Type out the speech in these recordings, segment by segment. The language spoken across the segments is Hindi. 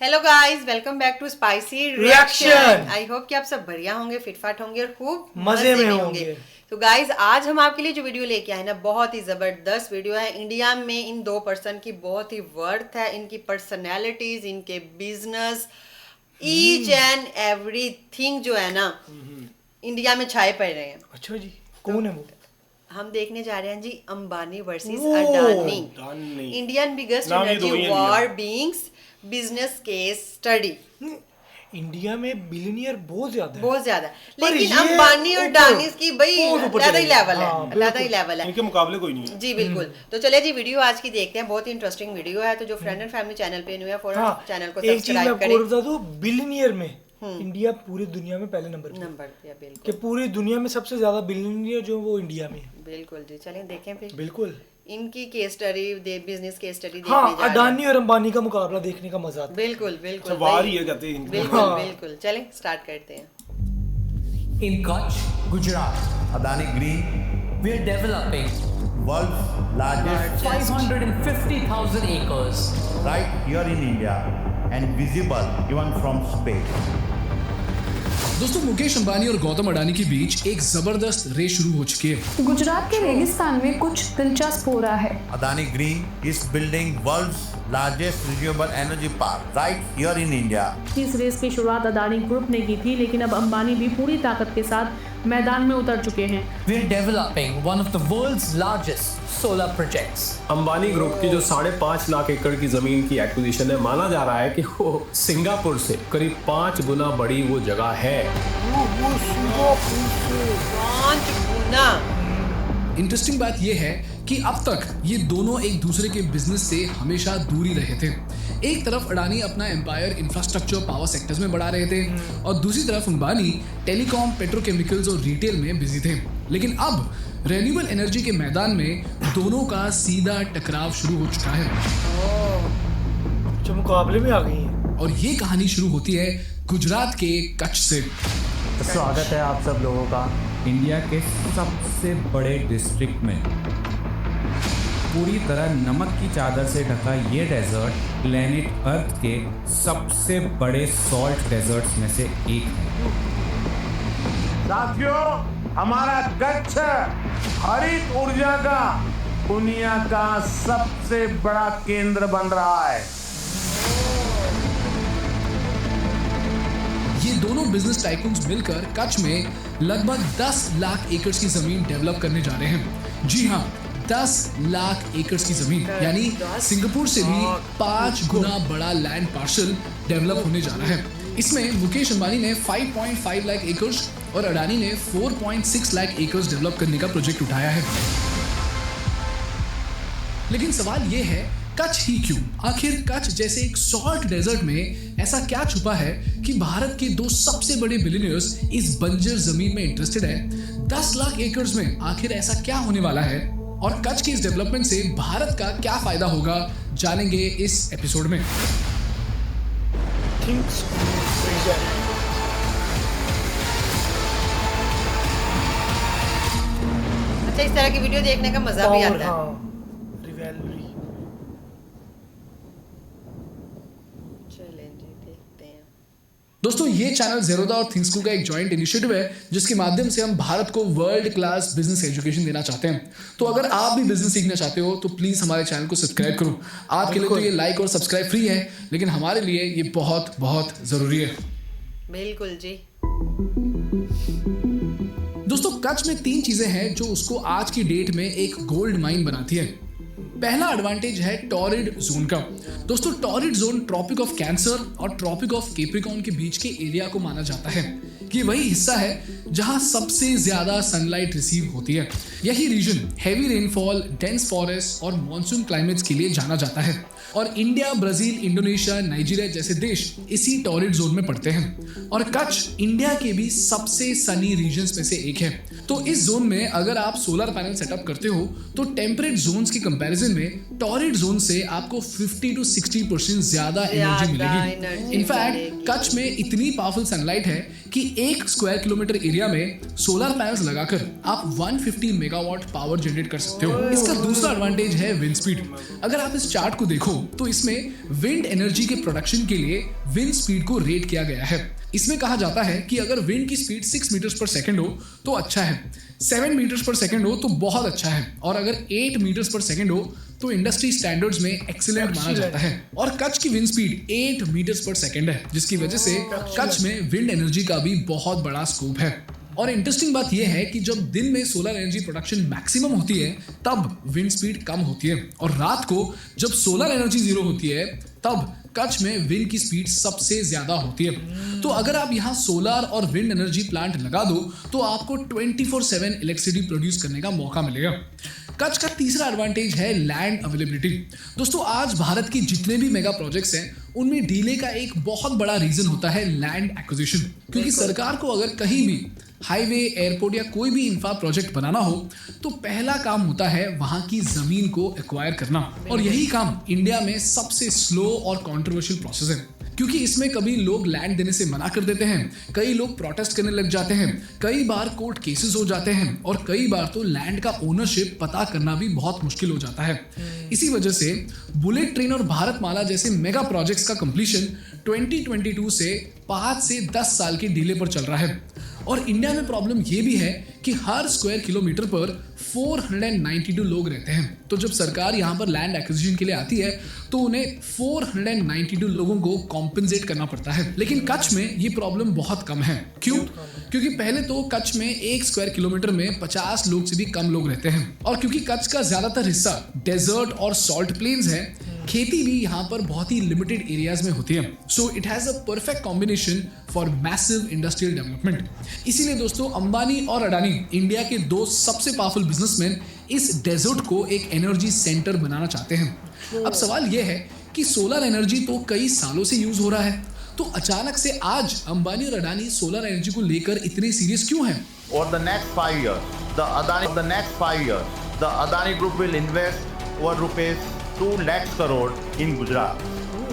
Hello guys, welcome back to Spicy Reaction. I hope कि आप सब बढ़िया होंगे, फिटफाट होंगे और खूब मजे में होंगे। तो गाइस, आज हम आपके लिए जो वीडियो लेके आए ना, बहुत ही जबरदस्त वीडियो है। इंडिया में इन दो पर्सन की बहुत ही वर्थ है, इनकी पर्सनैलिटीज, इनके बिजनेस, ईच एंड एवरीथिंग जो है ना, इंडिया में छाए पड़ रहे हैं। अच्छा जी, कौन है वो? हम देखने जा रहे हैं जी अंबानी वर्सेस ओह, अडानी, इंडियन बिगेस्ट नाम ये एनर्जी दो ही हैं war beings business case study. India में बिलियनियर बहुत ज्यादा है। बहुत ज्यादा, पर लेकिन ये अंबानी और ऊपर- डानी की भाई बहुत ऊपर अलग ही चले लेवल गए। है, हाँ, अलग ही बिल्कुल। लेवल है इनके मुकाबले कोई नहीं है। जी बिल्कुल। तो चले जी वीडियो आज की देखते हैं, बहुत ही इंटरेस्टिंग वीडियो है। तो जो फ्रेंड एंड फैमिली चैनल पे न्यू है, फौरन हाँ, चैनल को एक चीज मैं सब्सक्राइब आपको करें। और बता दूं, बिलियनियर में इंडिया पूरी दुनिया में पहले नंबर पे है। नंबर पे है, बिल्कुल कि पूरी दुनिया में सबसे ज्यादा बिलियनियर जो वो इंडिया में है। बिल्कुल जी। चलें देखें फिर बिल्कुल। इनकी case study, business case study देखने हाँ, जा रहे हैं। अडानी और अंबानी का मुकाबला देखने का मजा आता है। बिल्कुल बिल्कुल अच्छा, वार भाई, ही है कहते हैं इनको। बिल्कुल हाँ। बिल्कुल। चलें स्टार्ट करते हैं। In Kutch, Gujarat, Adani Green, we are developing world's largest, 550,000 acres. right here in India and visible even from space. दोस्तों, मुकेश अंबानी और गौतम अडानी के बीच एक जबरदस्त रेस शुरू हो चुकी है। गुजरात के रेगिस्तान में कुछ दिलचस्प हो रहा है। Adani Green is building world's largest renewable energy park right here in India. इस रेस की शुरुआत अडानी ग्रुप ने की थी, लेकिन अब अंबानी भी पूरी ताकत के साथ मैदान में उतर चुके हैं। We are developing one of the world's largest solar projects. Ambani group की जो 5.5 लाख एकड़ की जमीन की एक्विजिशन है, माना जा रहा है कि वो सिंगापुर से करीब 5 गुना बड़ी वो जगह है। 5 गुना। इंटरेस्टिंग बात यह है कि अब तक ये दोनों एक दूसरे के बिजनेस से हमेशा दूर ही रहे थे। एक तरफ अडानी अपना एम्पायर इंफ्रास्ट्रक्चर पावर सेक्टर्स में बढ़ा रहे थे और दूसरी तरफ अंबानी टेलीकॉम, पेट्रोकेमिकल्स और रिटेल में बिजी थे। लेकिन अब रिन्यूएबल एनर्जी के मैदान में दोनों का सीधा टकराव शुरू हो चुका है जो मुकाबले में आ गई है। और ये कहानी शुरू होती है गुजरात के कच्छ से। स्वागत है आप सब लोगों का इंडिया के सबसे बड़े डिस्ट्रिक्ट में। पूरी तरह नमक की चादर से ढका ये डेजर्ट प्लेनेट अर्थ के सबसे बड़े सॉल्ट डेजर्ट्स में से एक है। साथियों, हमारा कच्छ हरित ऊर्जा का दुनिया का सबसे बड़ा केंद्र बन रहा है। ये दोनों बिजनेस टाइकून्स मिलकर कच्छ में लगभग 10 लाख एकड़ की जमीन डेवलप करने जा रहे हैं। जी हाँ, 10 लाख एकड़ की जमीन, यानी सिंगापुर से भी 5 गुना बड़ा लैंड पार्सल डेवलप होने जा रहा है। इसमें मुकेश अंबानी ने 5.5 लाख एकड़ और अडानी ने 4.6 लाख एकड़ डेवलप करने का प्रोजेक्ट उठाया है। लेकिन सवाल ये है, कच्छ ही क्यों? आखिर कच्छ जैसे एक सॉल्ट डेजर्ट में ऐसा क्या छुपा है कि भारत के दो सबसे बड़े बिलियनियर्स इस बंजर जमीन में इंटरेस्टेड है? 10 लाख एकड़ में आखिर ऐसा क्या होने वाला है और कच्छ के इस डेवलपमेंट से भारत का क्या फायदा होगा, जानेंगे इस एपिसोड में। अच्छा, इस तरह की वीडियो देखने का मजा भी आता है। चलें जी देखते हैं। दोस्तों, ये चैनल ज़ेरोदा और थिंक स्कूल का एक जॉइंट इनिशिएटिव है जिसके माध्यम से हम भारत को वर्ल्ड क्लास बिजनेस एजुकेशन देना चाहते हैं। तो अगर आप भी बिजनेस सीखना चाहते हो तो प्लीज हमारे चैनल को सब्सक्राइब करो। आपके लिए तो ये लाइक और सब्सक्राइब फ्री है, लेकिन हमारे लिए ये बहुत बहुत जरूरी है। बिल्कुल जी। दोस्तों, कच्छ में 3 चीजें हैं जो उसको आज की डेट में एक गोल्ड माइन बनाती है। पहला एडवांटेज है टॉरिड जोन का। दोस्तों, torrid zone tropic of Cancer और ट्रॉपिक ऑफ कैप्रिकॉर्न के बीच के एरिया को माना जाता है कि वही हिस्सा है जहां सबसे ज्यादा सनलाइट रिसीव होती है। यही region heavy rainfall, dense forest और मॉनसून क्लाइमेट्स के लिए जाना जाता है और इंडिया, ब्राजील, इंडोनेशिया, नाइजीरिया जैसे देश इसी टॉरिड जोन में पड़ते हैं और कच्छ इंडिया के भी सबसे सनी रीजन्स में से एक है। तो इस जोन में अगर आप सोलर पैनल सेटअप करते हो तो टेम्परेट जोन्स के कंपैरिजन में टॉरिड जोन से आपको 50 to 60% ज्यादा एनर्जी मिलेगी। इनफैक्ट कच्छ में इतनी पावरफुल सनलाइट है कि 1 स्क्वायर किलोमीटर एरिया में सोलर पैनल्स लगाकर आप 150 मेगावाट पावर जनरेट कर सकते हो। इसका दूसरा एडवांटेज है विंड स्पीड। अगर आप इस चार्ट को देखो तो इसमें विंड एनर्जी के प्रोडक्शन के लिए विंड स्पीड को रेट किया गया है। इसमें कहा जाता है कि अगर विंड की स्पीड 6 मीटर्स पर सेकंड हो तो अच्छा है, 7 मीटर्स पर सेकंड हो तो बहुत अच्छा है, और अगर 8 मीटर्स पर सेकंड हो तो इंडस्ट्री स्टैंडर्ड्स में एक्सीलेंट माना जाता है। और कच्छ की विंड स्पीड 8 मीटर्स पर सेकंड है, जिसकी वजह से कच्छ में विंड एनर्जी का भी बहुत बड़ा स्कोप है। और इंटरेस्टिंग बात यह है कि जब दिन में सोलर एनर्जी प्रोडक्शन मैक्सिमम होती है तब विंड स्पीड कम होती है, और रात को जब सोलर एनर्जी जीरो होती है तब कच्छ में विंड की स्पीड सबसे ज्यादा होती है। तो अगर आप यहाँ सोलर और विंड एनर्जी प्लांट लगा दो तो आपको 24/7 इलेक्ट्रिसिटी प्रोड्यूस करने का मौका मिलेगा। कच्छ का तीसरा एडवांटेज है लैंड अवेलेबिलिटी। दोस्तों, आज भारत की जितने भी मेगा प्रोजेक्ट्स हैं उनमें डीले का एक बहुत बड़ा रीजन होता है लैंड एक्विजिशन, क्योंकि सरकार को अगर कहीं भी हाईवे, एयरपोर्ट या कोई भी इंफ्रा प्रोजेक्ट बनाना हो तो पहला काम होता है वहां की जमीन को एक्वायर करना, और यही काम इंडिया में सबसे स्लो और कंट्रोवर्शियल प्रोसेस है, क्योंकि इसमें कभी लोग लैंड देने से मना कर देते हैं, कई लोग प्रोटेस्ट करने लग जाते हैं, कई बार कोर्ट केसेस हो जाते हैं, और कई बार तो लैंड का ओनरशिप पता करना भी बहुत मुश्किल हो जाता है। इसी वजह से बुलेट ट्रेन और भारतमाला जैसे मेगा प्रोजेक्ट्स का कंप्लीशन 2022 से 5 से 10 साल के डिले पर चल रहा है। और इंडिया में प्रॉब्लम ये भी है कि हर स्क्वायर किलोमीटर पर 492 लोग रहते हैं। तो जब सरकार यहाँ पर लैंड एक्विजिशन के लिए आती है तो उन्हें 492 लोगों को कॉम्पेंसेट करना पड़ता है। लेकिन कच्छ में ये प्रॉब्लम बहुत कम है। क्यों? क्योंकि पहले तो कच्छ में 1 स्क्वायर किलोमीटर में 50 लोग से भी कम लोग रहते हैं, और क्योंकि कच्छ का ज्यादातर हिस्सा डेजर्ट और सॉल्ट प्लेन्स है, खेती भी यहाँ पर बहुत ही लिमिटेड एरियाज में होती है। So it has a perfect combination for massive industrial development. इसीलिए दोस्तों, अंबानी और अडानी, इंडिया के 2 सबसे पावरफुल बिजनेसमैन, इस डेजर्ट को एक एनर्जी सेंटर बनाना चाहते हैं। अब सवाल यह है कि सोलर एनर्जी तो कई सालों से यूज हो रहा है, तो अचानक से आज अंबानी और अडानी सोलर एनर्जी को लेकर इतने सीरियस क्यों हैं? Over the next 5 years, the Adani Group will invest over rupees 2 lakh crore in Gujarat.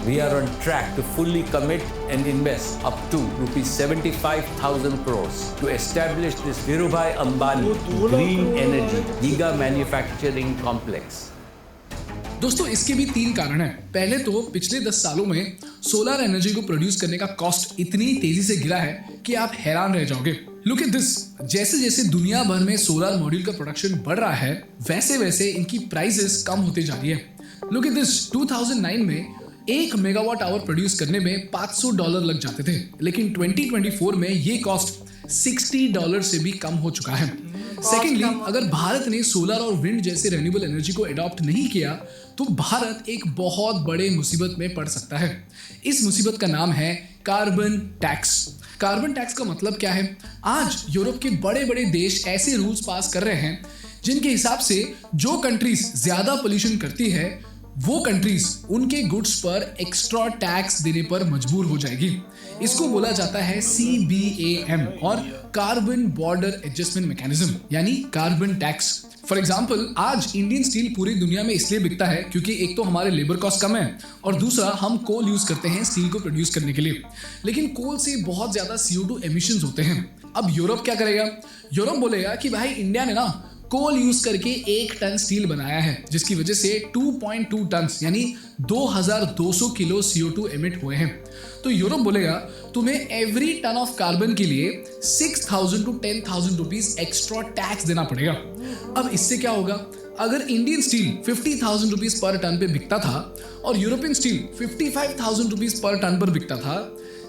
We are on track to fully commit and invest up to rupees 75,000 crores to establish this Dhirubhai Ambani Green Energy Giga Manufacturing Complex. दोस्तों, इसके भी 3 कारण हैं। पहले तो पिछले 10 सालों में सोलर एनर्जी को प्रोड्यूस करने का कॉस्ट इतनी तेजी से गिरा है कि आप हैरान रह जाओगे। लुक एट दिस, जैसे जैसे दुनिया भर में सोलर मॉड्यूल का प्रोडक्शन बढ़ रहा है वैसे वैसे इनकी प्राइसेस कम होती जा रही है। लुक एट दिस, 2009 में 1 मेगावाट आवर प्रोड्यूस करने में $500 लग जाते थे, लेकिन 2024 में ये कॉस्ट $60 से भी कम हो चुका है। सेकेंडली, अगर भारत ने सोलर और विंड जैसे रेन्यूएबल एनर्जी को अडॉप्ट नहीं किया तो भारत एक बहुत बड़े मुसीबत में पड़ सकता है। इस मुसीबत का नाम है कार्बन टैक्स। कार्बन टैक्स का मतलब क्या है? आज यूरोप के बड़े बड़े देश ऐसे रूल्स पास कर रहे हैं जिनके हिसाब से जो कंट्रीज ज्यादा पोल्यूशन करती है वो कंट्रीज उनके गुड्स पर एक्स्ट्रा टैक्स देने पर मजबूर हो जाएगी। इसको बोला जाता है CBAM और कार्बन बॉर्डर एडजस्टमेंट मैकेनिज्म, यानी कार्बन टैक्स। फॉर एग्जाम्पल, आज इंडियन स्टील पूरी दुनिया में इसलिए बिकता है क्योंकि एक तो हमारे लेबर कॉस्ट कम है और दूसरा हम कोल यूज करते हैं स्टील को प्रोड्यूस करने के लिए, लेकिन कोल से बहुत ज्यादा CO2 एमिशंस होते हैं। अब यूरोप क्या करेगा? यूरोप बोलेगा कि भाई इंडिया ने ना कोल यूज करके 1 टन स्टील बनाया है, जिसकी वजह से 2.2 टन यानी 2200 किलो CO2 एमिट हुए हैं। तो यूरोप बोलेगा तुम्हें एवरी टन ऑफ कार्बन के लिए 6,000 to 10,000 रुपीज एक्स्ट्रा टैक्स देना पड़ेगा। अब इससे क्या होगा? अगर Indian steel 50,000 rupees per ton पे बिकता था और European steel 55,000 rupees per ton पर बिकता था,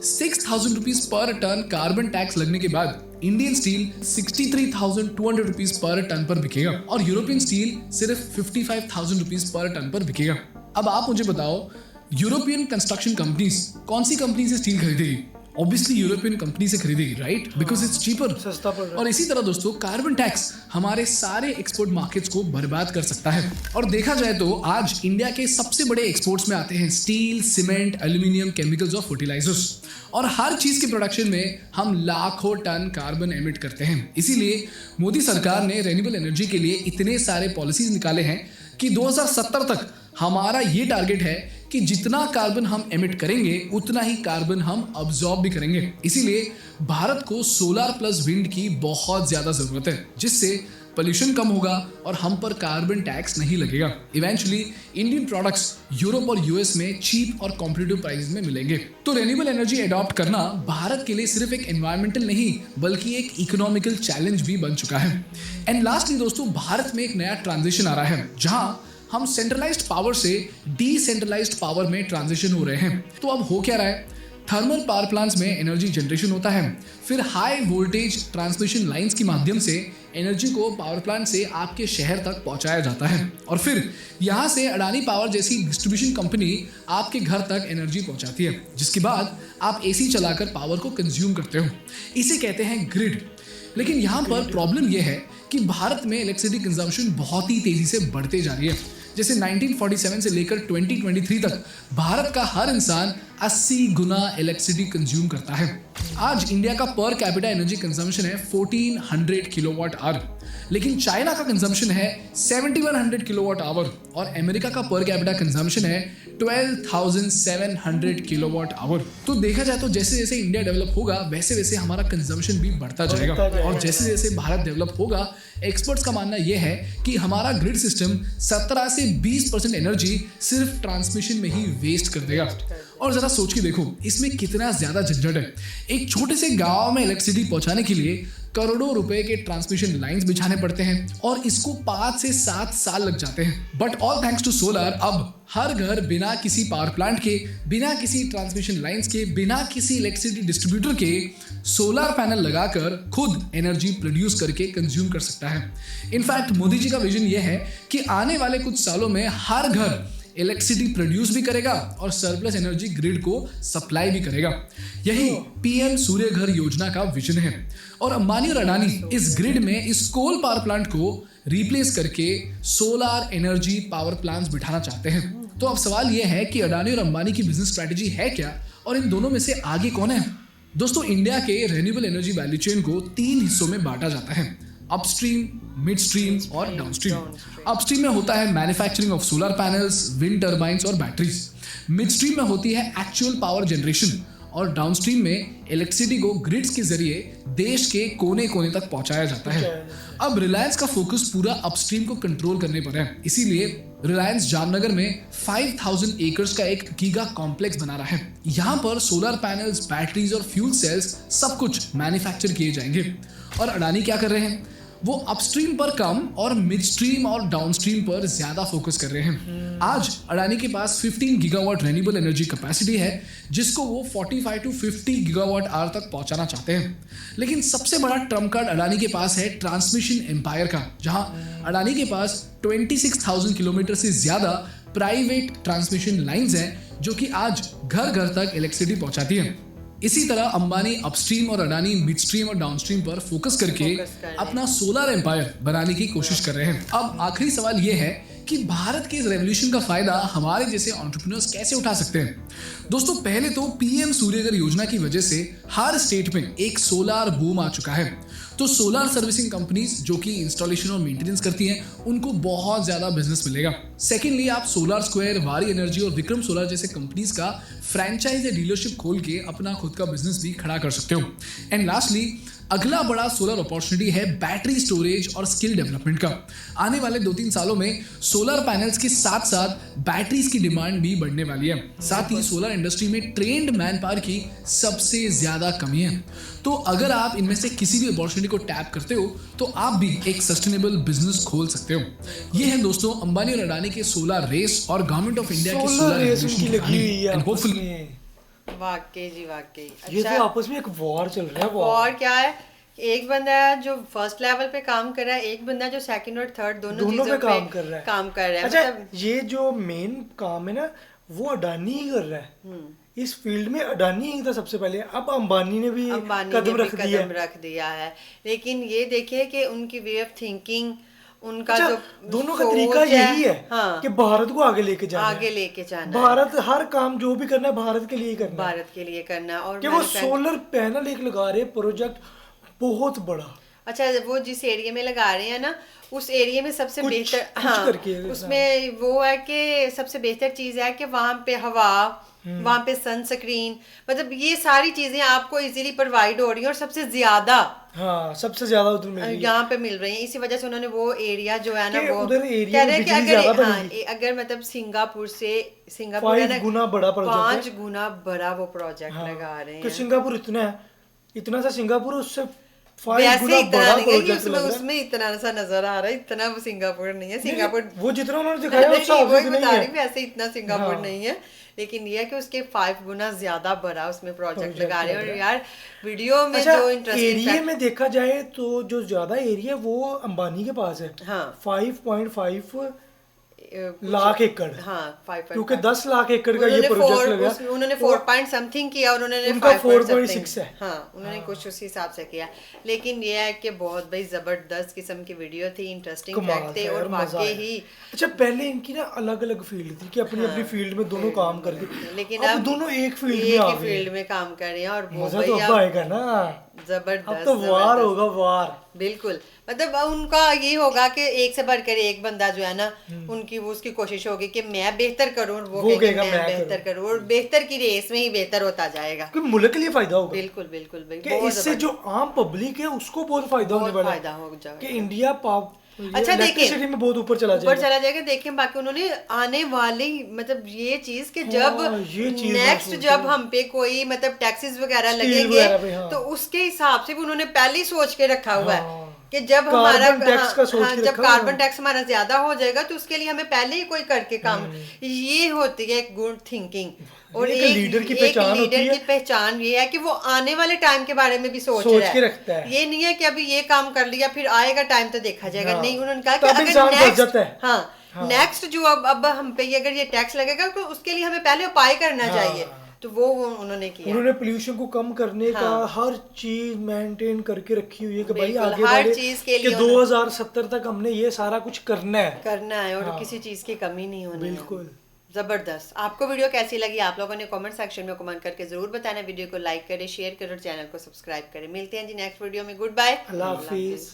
6,000 rupees per ton carbon tax लगने के बाद Indian steel 63,200 rupees per ton पर बिकेगा और यूरोपियन स्टील सिर्फ 55,000 रुपीज पर टन पर बिकेगा। अब आप मुझे बताओ, यूरोपियन कंस्ट्रक्शन कंपनीज कौन सी कंपनी से स्टील खरीदेगी? ऑब्वियसली यूरोपियन कंपनी से खरीदेगी, राइट? बिकॉज इट्स चीपर, सस्ता पड़ रहा है। और इसी तरह दोस्तों, कार्बन टैक्स हमारे सारे एक्सपोर्ट मार्केट्स को बर्बाद कर सकता है। और देखा जाए तो आज इंडिया के सबसे बड़े एक्सपोर्ट्स में आते हैं स्टील, सीमेंट, एल्यूमिनियम, केमिकल्स और फर्टिलाइजर्स, और हर चीज के प्रोडक्शन में हम लाखों टन कार्बन एमिट करते हैं। इसीलिए मोदी सरकार ने रेन्यूएबल एनर्जी के लिए इतने सारे पॉलिसीज निकाले हैं कि 2070 तक हमारा ये टारगेट है कि जितना कार्बन हम एमिट करेंगे उतना ही कार्बन हम अब्सॉर्ब भी करेंगे। इसीलिए भारत को सोलर प्लस विंड की बहुत ज्यादा जरूरत है, जिससे पोल्यूशन कम होगा और हम पर कार्बन टैक्स नहीं लगेगा। इवेंचुअली इंडियन प्रोडक्ट्स यूरोप और यूएस में चीप और कॉम्पिटिटिव प्राइस में मिलेंगे। तो रिन्यूएबल एनर्जी अडॉप्ट करना भारत के लिए सिर्फ एक एनवायरमेंटल नहीं बल्कि एक इकोनॉमिकल चैलेंज भी बन चुका है। एंड लास्टली दोस्तों, भारत में एक नया ट्रांजिशन आ रहा है जहां हम सेंट्रलाइज्ड पावर से डिसेंट्रलाइज्ड पावर में ट्रांजिशन हो रहे हैं। तो अब हो क्या रहा है, थर्मल पावर प्लांट्स में एनर्जी जनरेशन होता है, फिर हाई वोल्टेज ट्रांसमिशन लाइंस के माध्यम से एनर्जी को पावर प्लांट से आपके शहर तक पहुंचाया जाता है और फिर यहां से अडानी पावर जैसी डिस्ट्रीब्यूशन कंपनी आपके घर तक एनर्जी पहुंचाती है, जिसके बाद आप एसी चलाकर पावर को कंज्यूम करते हो। इसे कहते हैं ग्रिड। लेकिन यहाँ पर प्रॉब्लम यह है कि भारत में इलेक्ट्रिसिटी कंजम्पशन बहुत ही तेजी से बढ़ते जा रही है। जैसे 1947 से लेकर 2023 तक भारत का हर इंसान 80 गुना इलेक्ट्रिसिटी कंज्यूम करता है। आज इंडिया का पर कैपिटा एनर्जी कंजम्पशन है 1400 किलोवाट आवर, लेकिन चाइना का कंजम्पशन है 7100 किलोवाट आवर और अमेरिका का पर कैपिटा कंजम्पशन है 12,700 किलोवाट आवर। तो देखा जाए तो जैसे जैसे इंडिया डेवलप होगा वैसे वैसे हमारा कंजम्पशन भी बढ़ता जाएगा और जैसे जैसे भारत डेवलप होगा, एक्सपर्ट्स का मानना यह है कि हमारा ग्रिड सिस्टम 17 से 20% एनर्जी सिर्फ ट्रांसमिशन में ही वेस्ट कर देगा। और जरा सोच के देखो इसमें कितना ज्यादा झंझट है। एक छोटे से गांव में इलेक्ट्रिसिटी पहुंचाने के लिए करोड़ों रुपए के ट्रांसमिशन लाइंस बिछाने पड़ते हैं और इसको 5 से 7 साल लग जाते हैं। But all thanks to solar अब हर घर बिना किसी पावर प्लांट के, बिना किसी ट्रांसमिशन लाइंस के, बिना किसी इलेक्ट्रिसिटी डिस्ट्रीब्यूटर के सोलर पैनल लगाकर खुद एनर्जी प्रोड्यूस करके कंज्यूम कर सकता है। इनफैक्ट मोदी जी का विजन यह है कि आने वाले कुछ सालों में हर घर इलेक्ट्रिसिटी प्रोड्यूस भी करेगा और सरप्लस एनर्जी ग्रिड को सप्लाई भी करेगा। यही पीएम सूर्य घर योजना का विजन है और अंबानी और अडानी इस ग्रिड में इस कोल पावर प्लांट को रिप्लेस करके सोलर एनर्जी पावर प्लांट्स बिठाना चाहते हैं। तो अब सवाल यह है कि अडानी और अंबानी की बिजनेस स्ट्रेटेजी है क्या और इन दोनों में से आगे कौन है? दोस्तों, इंडिया के रिन्यूएबल एनर्जी वैल्यू चेन को 3 हिस्सों में बांटा जाता है, अपस्ट्रीम, मिड स्ट्रीम और डाउनस्ट्रीम। अपस्ट्रीम में होता है manufacturing of solar panels, wind turbines और बैटरीज। मिड स्ट्रीम में होती है एक्चुअल पावर जनरेशन और डाउनस्ट्रीम में इलेक्ट्रिसिटी को ग्रिड्स के जरिए देश के कोने कोने तक पहुंचाया जाता है। अब रिलायंस का फोकस पूरा अपस्ट्रीम को कंट्रोल करने पर है, इसीलिए रिलायंस जामनगर में 5000 एकर्स का एक गीगा कॉम्प्लेक्स बना रहा है। यहाँ पर सोलर पैनल्स, बैटरीज और फ्यूल सेल्स सब कुछ मैन्युफैक्चर किए जाएंगे। और अडानी क्या कर रहे हैं, वो अपस्ट्रीम पर कम और मिड स्ट्रीम और डाउनस्ट्रीम पर ज्यादा फोकस कर रहे हैं। आज अडानी के पास 15 गीगावाट रिन्यूएबल एनर्जी कैपेसिटी है जिसको वो 45 to 50 गीगावाट आवर तक पहुंचाना चाहते हैं। लेकिन सबसे बड़ा ट्रम्प कार्ड अडानी के पास है ट्रांसमिशन एम्पायर का, जहां अडानी के पास 26,000 किलोमीटर से ज्यादा प्राइवेट ट्रांसमिशन लाइंस हैं जो कि आज घर घर तक इलेक्ट्रिसिटी पहुंचाती है। इसी तरह अंबानी अपस्ट्रीम और अडानी मिडस्ट्रीम और डाउनस्ट्रीम पर फोकस करके अपना सोलर एम्पायर बनाने की कोशिश कर रहे हैं। अब आखिरी सवाल यह है कि भारत के इस रेवोल्यूशन का फायदा हमारे जैसे एंटरप्रेन्योर्स कैसे उठा सकते हैं? दोस्तों, पहले तो पीएम सूर्य घर योजना की वजह से हर स्टेट में एक सोलर बूम आ चुका है। तो सोलर सर्विसिंग कंपनीज जो कि इंस्टॉलेशन और मेंटेनेंस करती हैं उनको बहुत ज्यादा बिजनेस मिलेगा। सेकेंडली, आप सोलर स्क्वायर, वारी एनर्जी और विक्रम सोलर जैसे कंपनीज का फ्रेंचाइज या डीलरशिप खोल के अपना खुद का बिजनेस भी खड़ा कर सकते हो। एंड लास्टली, अगला बड़ा सोलर अपॉर्चुनिटी है बैटरी स्टोरेज और स्किल डेवलपमेंट का। आने वाले 2-3 सालों में सोलर पैनल्स के साथ साथ बैटरीज की डिमांड भी बढ़ने वाली है। साथ ही सोलर इंडस्ट्री में ट्रेंड मैन पावर की सबसे ज्यादा कमी है। तो अगर आप इनमें से किसी भी अपॉर्चुनिटी को टैप करते हो तो आप भी एक सस्टेनेबल बिजनेस खोल सकते हो। ये है दोस्तों अंबानी और अडानी के सोलर रेस और गवर्नमेंट ऑफ इंडिया के सोलर रेस उनकी लगी हुई है आपस में। वाकई जी वाकई। ये तो आपस में एक वॉर चल रहा है। वॉर क्या है, एक बंदा है जो फर्स्ट लेवल पे काम कर रहा है, एक बंदा जो सेकंड और थर्ड दोनों चीजों पे काम कर रहा है। अच्छा, ये जो मेन काम है ना वो अडानी ही कर रहा है। इस फील्ड में अडानी ही था सबसे पहले, अब अंबानी ने भी कदम रख दिया है। लेकिन ये देखिए कि उनकी वे ऑफ थिंकिंग, उनका जो दोनों का तरीका यही है कि भारत को आगे लेके जाना है। भारत हर काम जो भी करना है भारत के लिए करना है। और कि वो सोलर पैनल एक लगा रहे प्रोजेक्ट बहुत बड़ा, अच्छा, वो जिस एरिया में लगा रहे हैं ना, उस एरिया में सबसे बेहतर, हाँ, करके उसमें वो है कि सबसे बेहतर चीज़ है कि वहाँ पे हवा, वहाँ पे सनस्क्रीन, मतलब ये सारी चीजें आपको इजीली प्रोवाइड हो रही हैं और सबसे ज्यादा, हाँ, सबसे ज्यादा उधर मिल रही है, यहाँ पे मिल रही है। इसी वजह से उन्होंने वो एरिया जो है ना, वो उधर एरिया कह रहे में हैं कि बिजली ज्यादा बनेगी। अगर मतलब सिंगापुर है ना, 5 गुना बड़ा प्रोजेक्ट, 5 गुना बड़ा वो प्रोजेक्ट लगा रहे हैं। तो सिंगापुर इतना सा सिंगापुर, उससे 5 वैसे गुना इतना बड़ा नहीं है कि प्रोजेक्ट लग रहा है। उसमें इतना सा नजर आ रहा है, इतना वो सिंगापुर नहीं है। सिंगापुर वो जितना उन्होंने दिखाया उस हिसाब से नहीं है, वैसे इतना सिंगापुर नहीं है, लेकिन ये है कि उसके 5 गुना ज्यादा बड़ा उसमें प्रोजेक्ट लगा रहे हैं। और यार वीडियो में जो इंटरेस्टिंग एरिया में देखा जाए तो जो ज्यादा एरिया वो अंबानी के पास है, हाँ, 5.5 लाख एकड़, हाँ, 5.5, क्योंकि 10 लाख एकड़ का ये प्रोजेक्ट लगा, उन्होंने 4 पॉइंट समथिंग किया और उन्होंने उनका 4.6 है, हाँ, उन्होंने कुछ उसी हिसाब से किया। लेकिन ये है कि बहुत भाई जबरदस्त किस्म की वीडियो थी, इंटरेस्टिंग फैक्ट थे और वाकई ही। अच्छा, पहले इनकी ना अलग अलग फील्ड थी कि अपनी अपनी फील्ड में दोनों काम करते, लेकिन अब दोनों एक फील्ड में काम कर रहे हैं और मजा तो अब आएगा ना, जबरदस्त, अब तो वार होगा, वार, बिल्कुल। मतलब उनका ये होगा कि एक से बढ़कर एक बंदा जो है ना, उनकी वो उसकी कोशिश होगी कि मैं बेहतर करूं, वो कहेगा मैं बेहतर करूं, और बेहतर की रेस में ही बेहतर होता जाएगा, क्योंकि मुल्क के लिए फायदा होगा। बिल्कुल बिल्कुल भाई, कि इससे जो आम पब्लिक है उसको बहुत फायदा होने वाला है कि इंडिया अच्छा देखिए में बहुत ऊपर चला जाएगा। देखें बाकी उन्होंने आने वाली मतलब ये चीज कि जब नेक्स्ट जब हम पे कोई मतलब टैक्सेस वगैरह लगेंगे तो उसके हिसाब से भी उन्होंने पहले ही सोच के रखा हुआ है कि जब हमारा जब कार्बन टैक्स हमारा ज्यादा हो जाएगा तो उसके लिए हमें पहले ही कोई करके काम, ये होती है एक गुड थिंकिंग। और एक लीडर की पहचान ये है कि वो आने वाले टाइम के बारे में भी सोच रहा है। ये नहीं है कि अभी ये काम कर लिया फिर आएगा टाइम तो देखा जाएगा, नहीं, उन्होंने कहा कि अगर नेक्स्ट जो अब हम पे अगर ये टैक्स लगेगा तो उसके लिए हमें पहले उपाय करना चाहिए, तो वो उन्होंने किया। उन्होंने पोल्यूशन को कम करने का हर चीज मेंटेन करके रखी हुई है कि भाई आगे हर चीज के लिए 2070 तक हमने ये सारा कुछ करना है और किसी चीज की कमी नहीं होनी। बिल्कुल जबरदस्त। आपको वीडियो कैसी लगी आप लोगों ने कमेंट सेक्शन में कमेंट करके जरूर बताना। वीडियो को लाइक करें, शेयर करें और चैनल को सब्सक्राइब करें। मिलते हैं जी नेक्स्ट वीडियो में। गुड बाय, अल्लाह हाफिज।